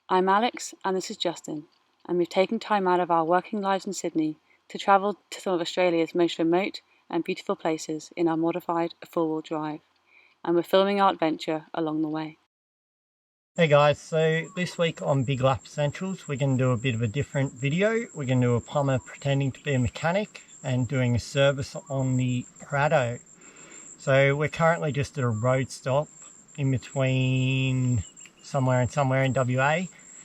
I'm Alex and this is Justin, and we've taken time out of our working lives in Sydney to travel to some of Australia's most remote and beautiful places in our modified four-wheel drive, and we're filming our adventure along the way. Hey guys, so this week on Big Lap Essentials we're going to do a bit of a different video. We're going to do a plumber pretending to be a mechanic and doing a service on the Prado. So we're currently just at a road stop in between somewhere in WA.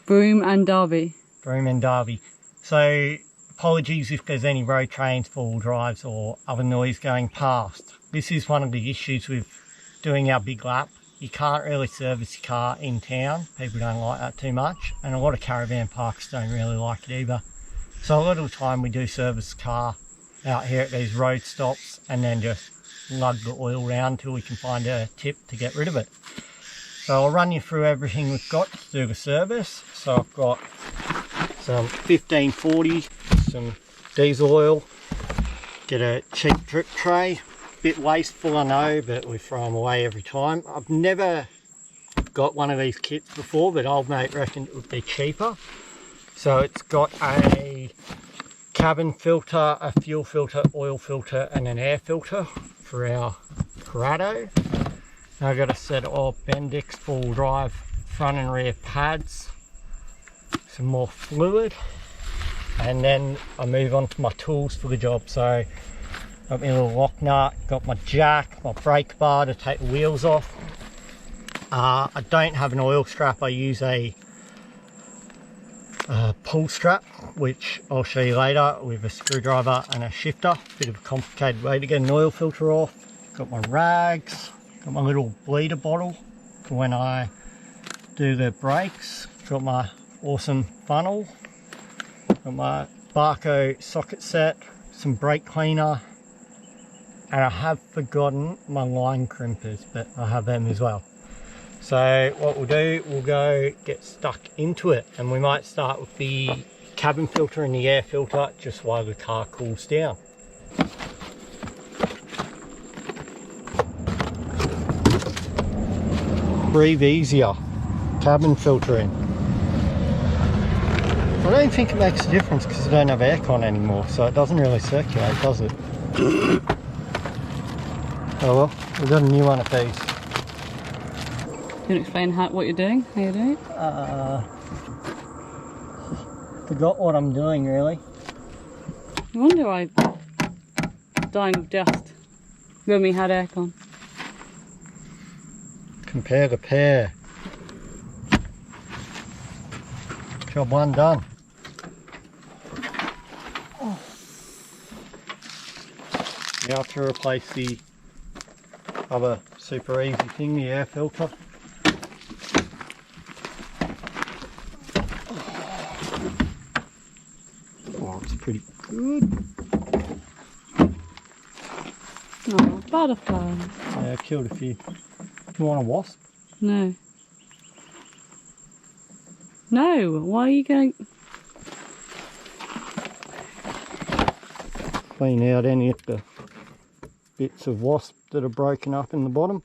Broome and Derby. Broome and Derby. So apologies if there's any road trains, four-wheel drives or other noise going past. This is one of the issues with doing our big lap. You can't really service your car in town. People don't like that too much, and a lot of caravan parks don't really like it either. So a lot of the time we do service the car out here at these road stops and then just lug the oil round till we can find a tip to get rid of it. So I'll run you through everything we've got to do the service. So I've got some 1540, some diesel oil, get a cheap drip tray. Bit wasteful, I know, but we throw them away every time. I've never got one of these kits before, but old mate reckoned it would be cheaper. So it's got a cabin filter, a fuel filter, oil filter and an air filter for our prado. I've got a set of bendix full drive front and rear pads, some more fluid, and then I move on to my tools for the job. So got my little lock nut, got my jack, my brake bar to take the wheels off. I don't have an oil strap, I use a pull strap, which I'll show you later, with a screwdriver and a shifter. Bit of a complicated way to get an oil filter off. Got my rags, got my little bleeder bottle for when I do the brakes. Got my awesome funnel, got my Barco socket set, some brake cleaner, and I have forgotten my line crimpers, but I have them as well. So what we'll do, we'll go get stuck into it, and we might start with the cabin filter and the air filter just while the car cools down. Breathe easier, cabin filtering. I don't think it makes a difference because I don't have aircon anymore, so it doesn't really circulate, does it? Oh well, we've got a new one of these. You want to explain what you're doing? How you're doing it? Forgot what I'm doing really. No wonder I'm dying of dust when we had aircon. Compare the pair. Job one done. Now to replace the other super easy thing, the air filter. Oh, it's pretty good. Oh, butterfly. Yeah, I killed a few. Do you want a wasp? No. No, why are you going? Clean out any of the bits of wasp that are broken up in the bottom.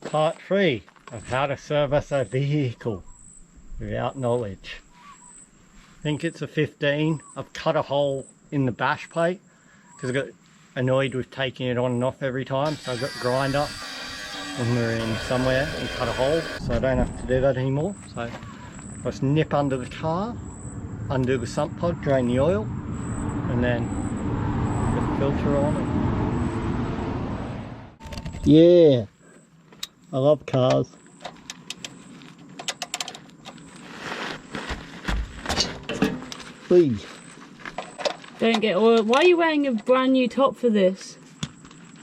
Part 3 of how to service a vehicle without knowledge. I think it's a 15. I've cut a hole in the bash plate because I got annoyed with taking it on and off every time, so I got a grinder when we're in somewhere and cut a hole, so I don't have to do that anymore. So I just nip under the car, undo the sump pod, drain the oil, and then put the filter on. Yeah, I love cars. Please. Don't get oil. Why are you wearing a brand new top for this?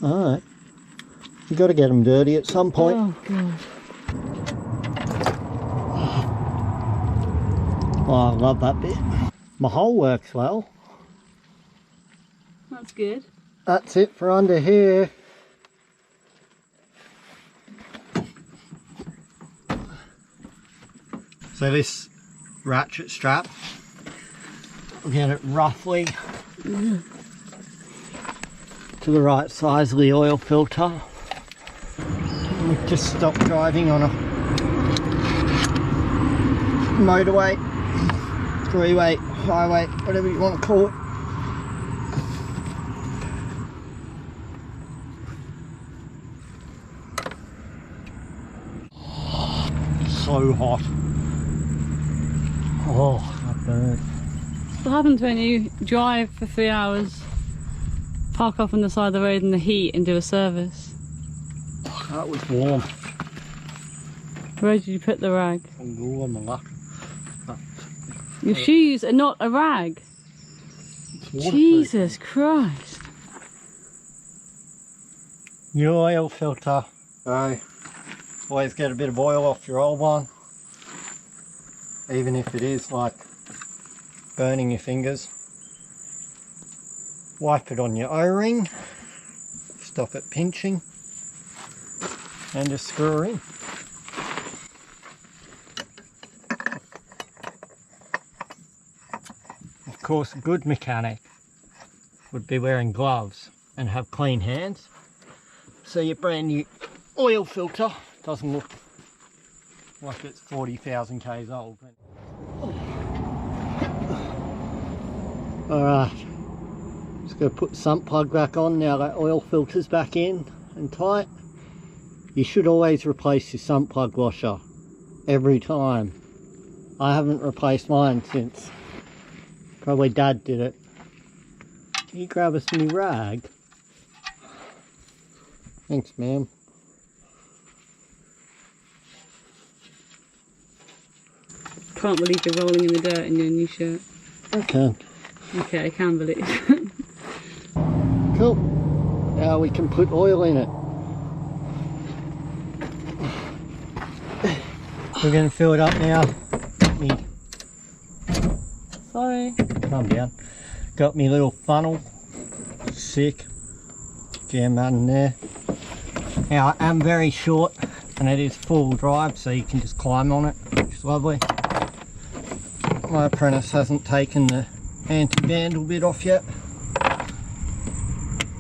Alright. You got to get them dirty at some point. Oh god. Oh, I love that bit. My hole works well. That's good. That's it for under here. So this ratchet strap, we'll get it roughly to the right size of the oil filter. We've just stopped driving on a motorway, freeway, highway, whatever you want to call it. So hot. Oh, that burnt. What happens when you drive for 3 hours, park off on the side of the road in the heat and do a service? That was warm. Where did you put the rag? On my lap. Your shoes are not a rag. Jesus Christ. New oil filter. Always get a bit of oil off your old one. Even if it is like burning your fingers. Wipe it on your O-ring. Stop it pinching. And just screw her in. Of course, a good mechanic would be wearing gloves and have clean hands. So your brand new oil filter doesn't look like it's 40,000 k's old. Alright, just going to put the sump plug back on now that oil filter's back in and tight. You should always replace your sump plug washer every time. I haven't replaced mine since probably Dad did it. Can you grab us a new rag? Thanks, ma'am. Can't believe you're rolling in the dirt in your new shirt. I can. Okay, I can believe. Cool. Now we can put oil in it. We're going to fill it up now. Sorry. Calm down. Got me little funnel. Sick. Jam that in there. Now I am very short and it is full drive, so you can just climb on it, which is lovely. My apprentice hasn't taken the anti-vandal bit off yet.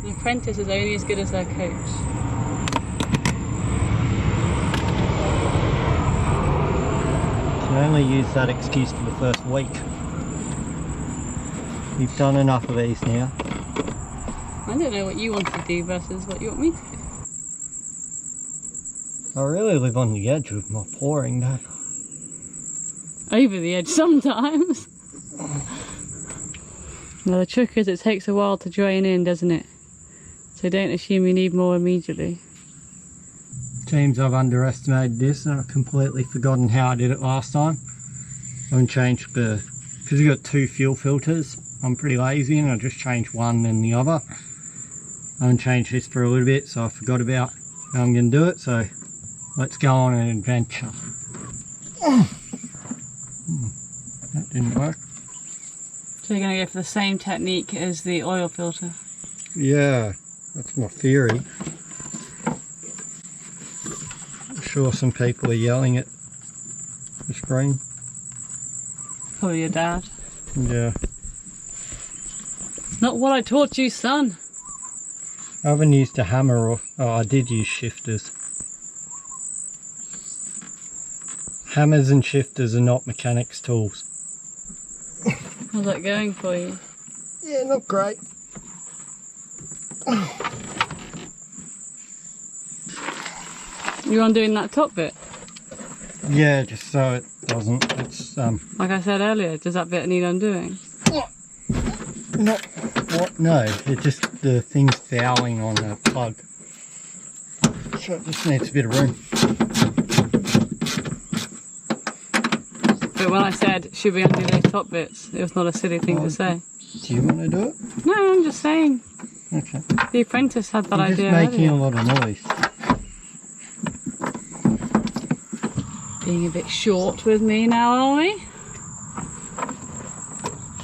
An apprentice is only as good as their coach. Can only use that excuse for the first week. You've done enough of these now. I don't know what you want to do versus what you want me to do. I really live on the edge with my pouring though. Over the edge sometimes. Well, the trick is it takes a while to drain in, doesn't it? So don't assume you need more immediately. Seems I've underestimated this and I've completely forgotten how I did it last time. I haven't changed the, because you've got two fuel filters, I'm pretty lazy and I just changed one and the other. I haven't changed this for a little bit, so I forgot about how I'm going to do it, so let's go on an adventure. That didn't work. So you're going to go for the same technique as the oil filter? Yeah, that's my theory. I'm sure some people are yelling at the screen. Probably your dad. Yeah. Not what I taught you, son. I haven't used a hammer or... oh, I did use shifters. Hammers and shifters are not mechanics' tools. How's that going for you? Yeah, not great. You undoing that top bit? Yeah, just so it doesn't... it's Like I said earlier, does that bit need undoing? not... what? No, it's just the thing's fouling on the plug. So it just needs a bit of room. But when I said, should we undo those top bits, it was not a silly thing to say. Do you want to do it? No, I'm just saying. Okay. The apprentice had that You're idea just making earlier. a lot of noise. Being a bit short with me now, are we?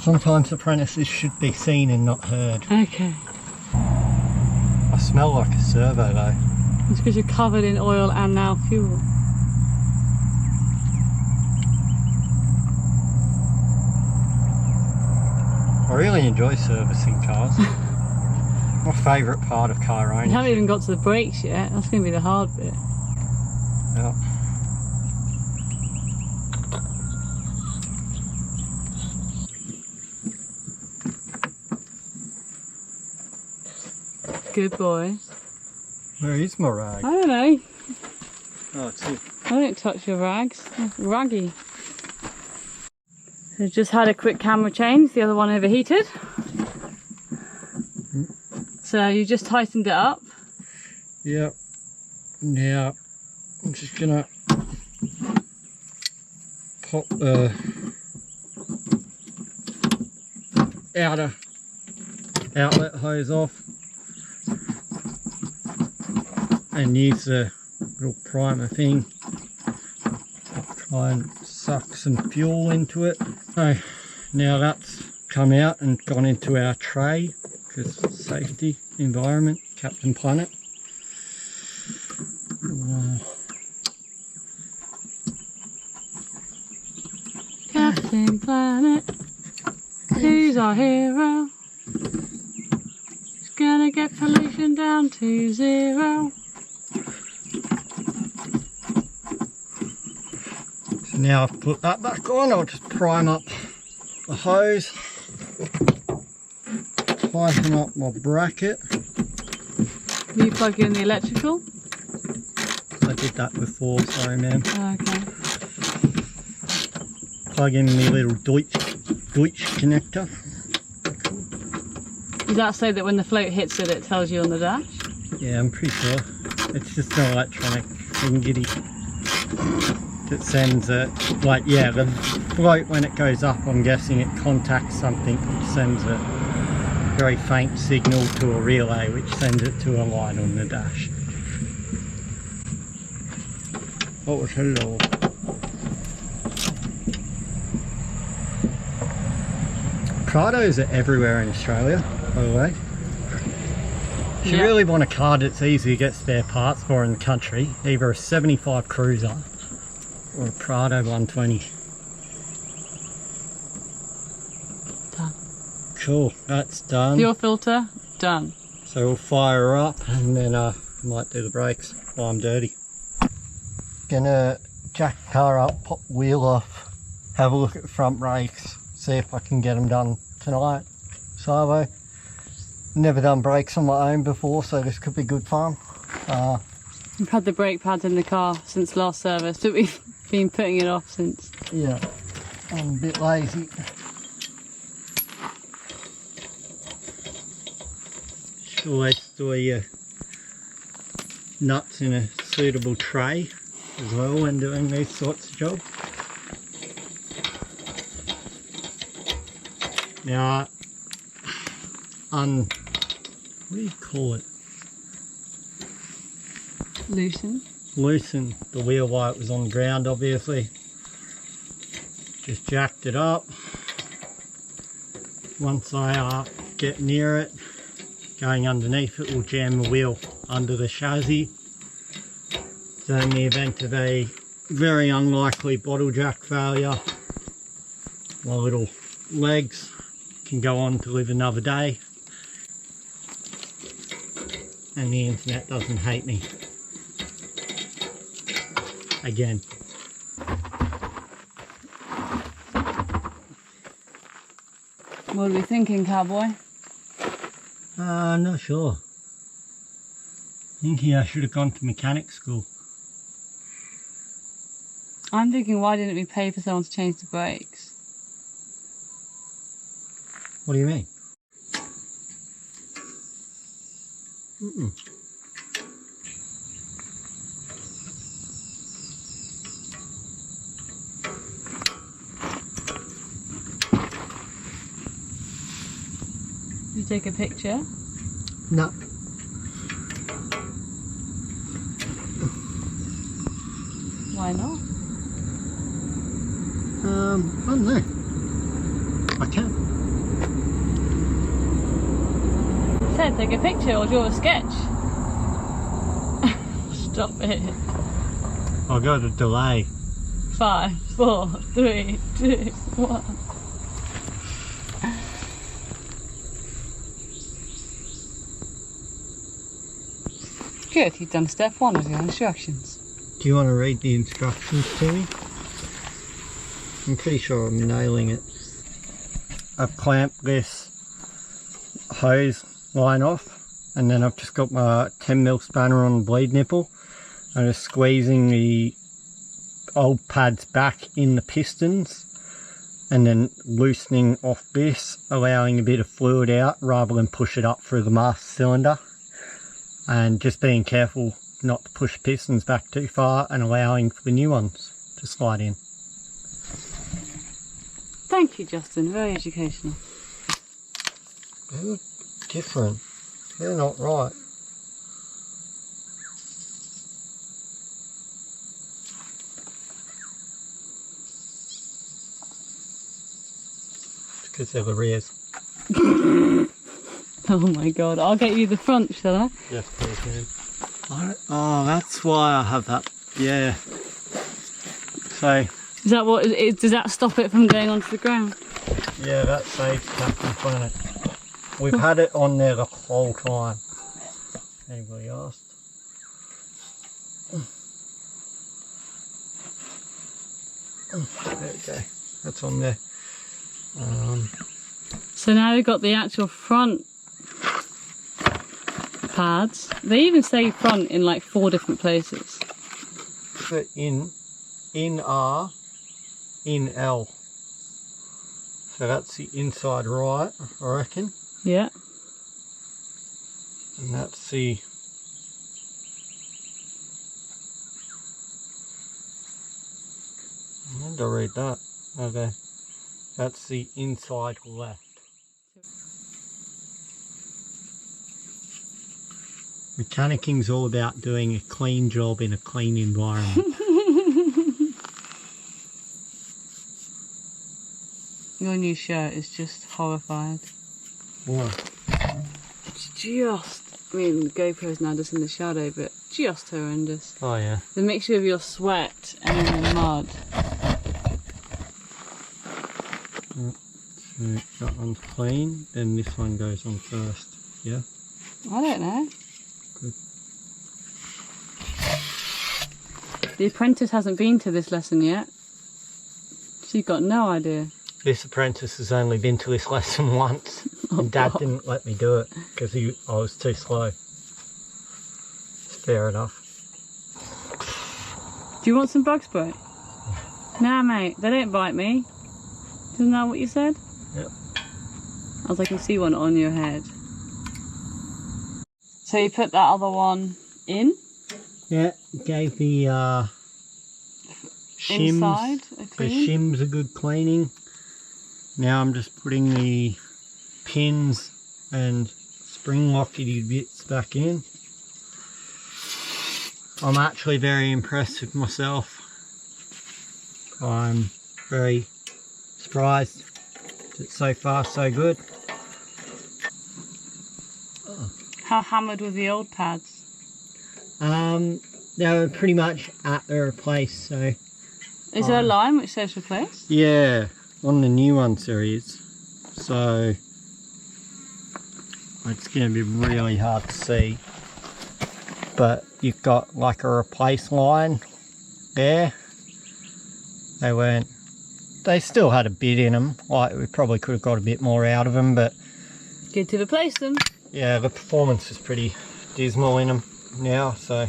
Sometimes apprentices should be seen and not heard. Okay. I smell like a servo though. It's because you're covered in oil and now fuel. I really enjoy servicing cars. My favourite part of car ownership. You haven't even got to the brakes yet. That's going to be the hard bit. Yeah. Good boy. Where is my rag? I don't know. Oh, it's here. I don't touch your rags. They're raggy. So just had a quick camera change. The other one overheated. So you just tightened it up. Yep. Now I'm just gonna pop the outer outlet hose off and use the little primer thing. Try and suck some fuel into it. So now that's come out and gone into our tray, because safety, environment, Captain Planet. Captain Planet, who's our hero? He's gonna get pollution down to 0. So now I've put that back on, I'll just prime up the hose, tighten up my bracket. You plug in the electrical? I did that before, sorry ma'am. Oh, okay. Plug in the little Deutsch connector. Does that say that when the float hits it, it tells you on the dash? Yeah, I'm pretty sure. It's just an electronic thingy that sends it, like, yeah, the float when it goes up, I'm guessing it contacts something which sends a very faint signal to a relay which sends it to a light on the dash. Oh, hello. Prados are everywhere in Australia, by the way. If you really want a car that's easy to get spare parts for in the country, either a 75 Cruiser or a Prado 120. Done. Cool, that's done. Fuel filter, done. So we'll fire her up and then might do the brakes while I'm dirty. Gonna jack the car up, pop the wheel off, have a look at the front brakes, see if I can get them done tonight. Savo. Never done brakes on my own before, so this could be good fun. We've had the brake pads in the car since last service, but we've been putting it off since. Yeah, I'm a bit lazy. Just always store your nuts in a suitable tray as well when doing these sorts of jobs. Now, what do you call it? Loosen the wheel while it was on the ground, obviously. Just jacked it up. Once I get near it, going underneath it will jam the wheel under the chassis. So in the event of a very unlikely bottle jack failure, my little legs can go on to live another day and the internet doesn't hate me again. What are we thinking, cowboy? I'm not sure. Thinking I should have gone to mechanic school. I'm thinking, why didn't we pay for someone to change the brakes? What do you mean? You take a picture? No. Why not? I don't know. I can. Said take a picture or draw a sketch. Stop it. I got a delay. 5, 4, 3, 2, 1. good. You've done step 1 of your instructions. Do you want to read the instructions to me? I'm pretty sure I'm nailing it. I've clamped this hose line off, and then I've just got my 10mm spanner on the bleed nipple. I'm just squeezing the old pads back in the pistons and then loosening off this, allowing a bit of fluid out rather than push it up through the master cylinder, and just being careful not to push pistons back too far and allowing for the new ones to slide in. Thank you, Justin. Very educational. They're different. They're not right. It's because they're the rears. Oh my god, I'll get you the front, shall I? Yes, please, man. Oh, that's why I have that. Yeah. So. Is that what? Does that stop it from going onto the ground? Yeah, that saves Captain Planet. We've had it on there the whole time. Anybody asked? There we go. That's on there. So now we've got the actual front pads. They even say front in like 4 different places. So in R, in L. So that's the inside right, I reckon. Yeah. And that's the I need to read that. Okay. That's the inside left. Mechanicing's all about doing a clean job in a clean environment. Your new shirt is just horrified. Why? It's just, I mean, the GoPro's now just in the shadow, but just horrendous. Oh yeah. The mixture of your sweat and then the mud. So that one's clean, then this one goes on first. Yeah? I don't know. Good. The apprentice hasn't been to this lesson yet. She's got no idea. This apprentice has only been to this lesson once, and Dad didn't let me do it because I was too slow. It's fair enough. Do you want some bug spray? Nah, mate, they don't bite me. Isn't that what you said? Yep. As I can see one on your head. So you put that other one in? Yeah, gave the Inside shims, a the clean? shims a good cleaning. Now I'm just putting the pins and spring lockety bits back in. I'm actually very impressed with myself. I'm very surprised that so far so good. How hammered were the old pads? They were pretty much at their place, so. Is there a line which says replace? Yeah, on the new ones there is. So it's going to be really hard to see. But you've got like a replace line there. They still had a bit in them. Like we probably could have got a bit more out of them, but. Good to replace them. Yeah, the performance is pretty dismal in them now, so.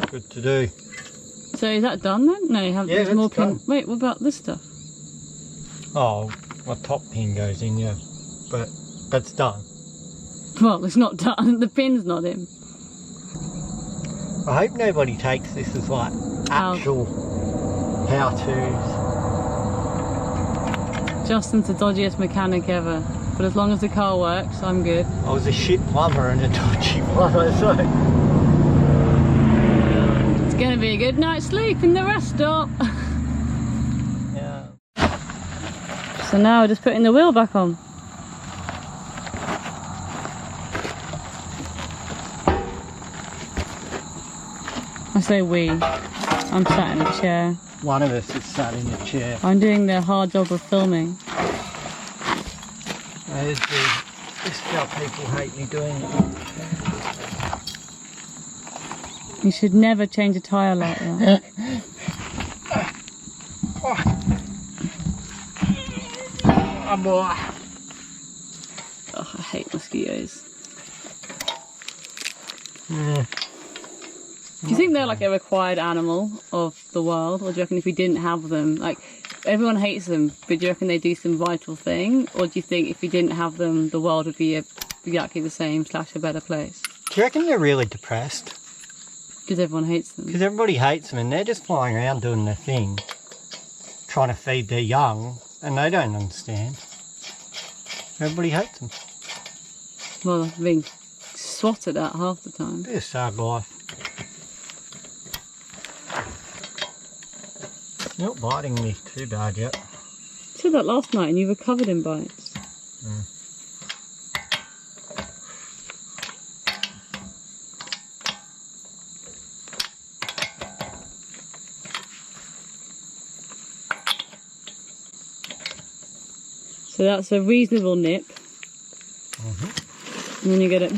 Good to do. So is that done then? No, you haven't. Yeah, there's more that's done. pin. Wait, what about this stuff? Oh, my top pin goes in, yeah. But that's done. Well, it's not done. The pin's not in. I hope nobody takes this as like actual how-tos. Justin's the dodgiest mechanic ever. But as long as the car works, I'm good. I was a shit plumber and a dodgy plumber, so. It's gonna be a good night's sleep in the rest stop. Yeah. So now we're just putting the wheel back on. I say we. I'm sat in a chair. One of us is sat in a chair. I'm doing the hard job of filming. There's the This is how people hate me doing it. You should never change a tyre like that. Oh, I hate mosquitoes. Yeah. Do you think they're like a required animal of the world, or do you reckon if we didn't have them, like everyone hates them, but do you reckon they do some vital thing, or do you think if we didn't have them, the world would be exactly the same / a better place? Do you reckon they're really depressed? Because everyone hates them. Because everybody hates them and they're just flying around doing their thing, trying to feed their young, and they don't understand. Everybody hates them. Well, they're being swatted at half the time. It's a sad life. You're not biting me too bad yet. You said that last night and you were covered in bites. Mm. So that's a reasonable nip. Mm-hmm. And then you get it.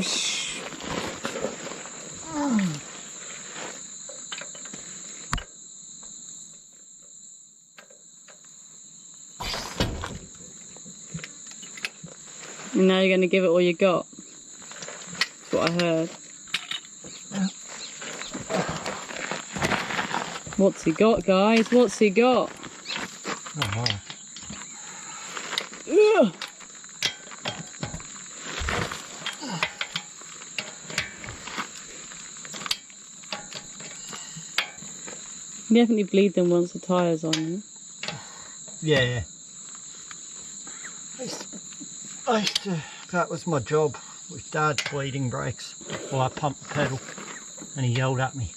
And now you're going to give it all you got. That's what I heard. What's he got, guys? What's he got? Oh, wow. Ugh. You definitely bleed them once the tyre's on you. Yeah. I used to, that was my job, with Dad's bleeding brakes while I pumped the pedal, and he yelled at me.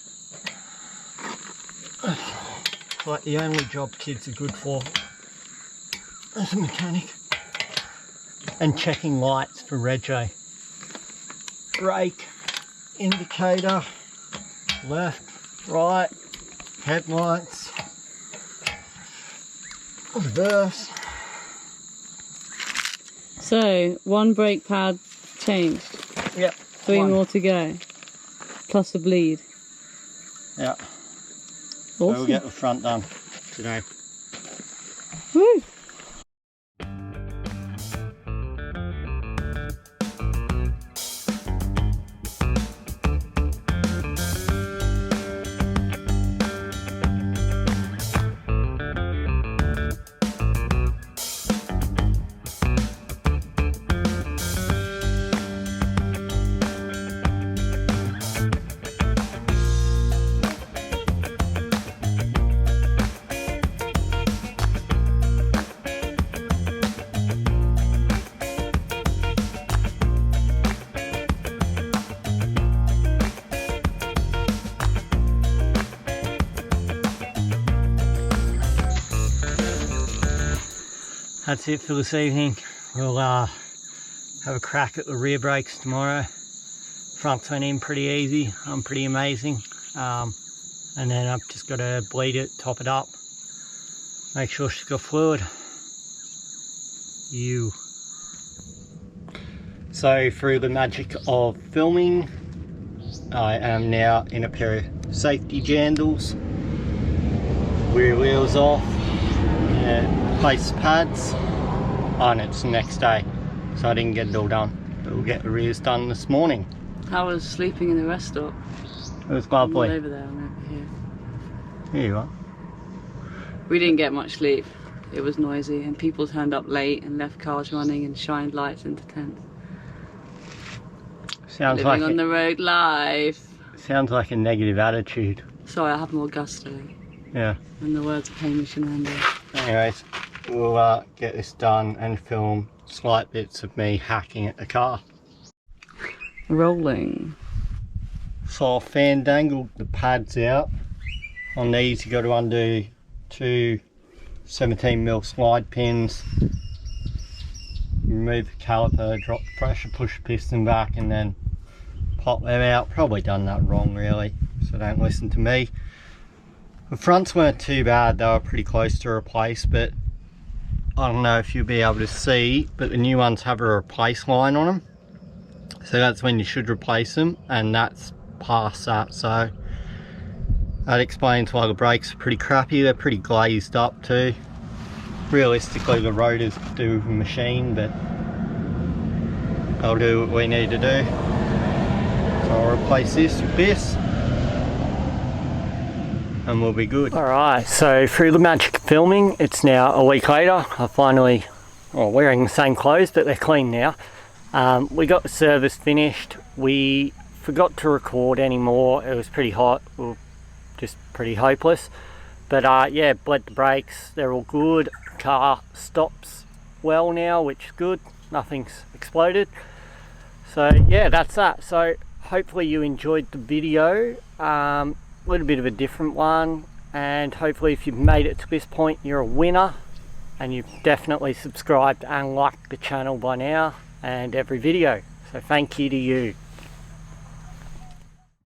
Like the only job kids are good for as a mechanic. And checking lights for rego. Brake, indicator, left, right, headlights, reverse. So, one brake pad changed. Yep. 3 more to go. Plus a bleed. Yeah. Awesome. So we'll get the front done today. Woo! That's it for this evening. We'll have a crack at the rear brakes tomorrow. Front's went in pretty easy, pretty amazing. And then I've just got to bleed it, top it up, make sure she's got fluid. So through the magic of filming, I am now in a pair of safety jandals, rear wheels off, place pads, and it's the next day, so I didn't get it all done, but we'll get the rears done this morning. I was sleeping in the rest stop. It was lovely. I'm not over there, I'm over here. Here you are. We didn't get much sleep. It was noisy and people turned up late and left cars running and shined lights into tents. Sounds Living like on the road life. Sounds like a negative attitude. Sorry, I have more gusto. Yeah. And the words of Hamish and Andy. Anyways, we'll get this done and film slight bits of me hacking at the car. Rolling. So I fandangled the pads out. On these you got to undo 2 17mm slide pins, remove the caliper, drop the pressure, push the piston back and then pop them out. Probably done that wrong really, so don't listen to me. The fronts weren't too bad, they were pretty close to replace, but I don't know if you'll be able to see, but the new ones have a replace line on them. So that's when you should replace them, and that's past that. So that explains why the brakes are pretty crappy. They're pretty glazed up too. Realistically, the rotors do the machine, but they'll do what we need to do. So I'll replace this with this, and we'll be good. Alright, so through the magic of filming, it's now a week later. I finally, well, wearing the same clothes, but they're clean now. We got the service finished. We forgot to record anymore. It was pretty hot. We were just pretty hopeless. But yeah, bled the brakes. They're all good. Car stops well now, which is good. Nothing's exploded. So yeah, that's that. So hopefully you enjoyed the video. A little bit of a different one, and hopefully if you've made it to this point, you're a winner, and you've definitely subscribed and liked the channel by now and every video. So thank you to you.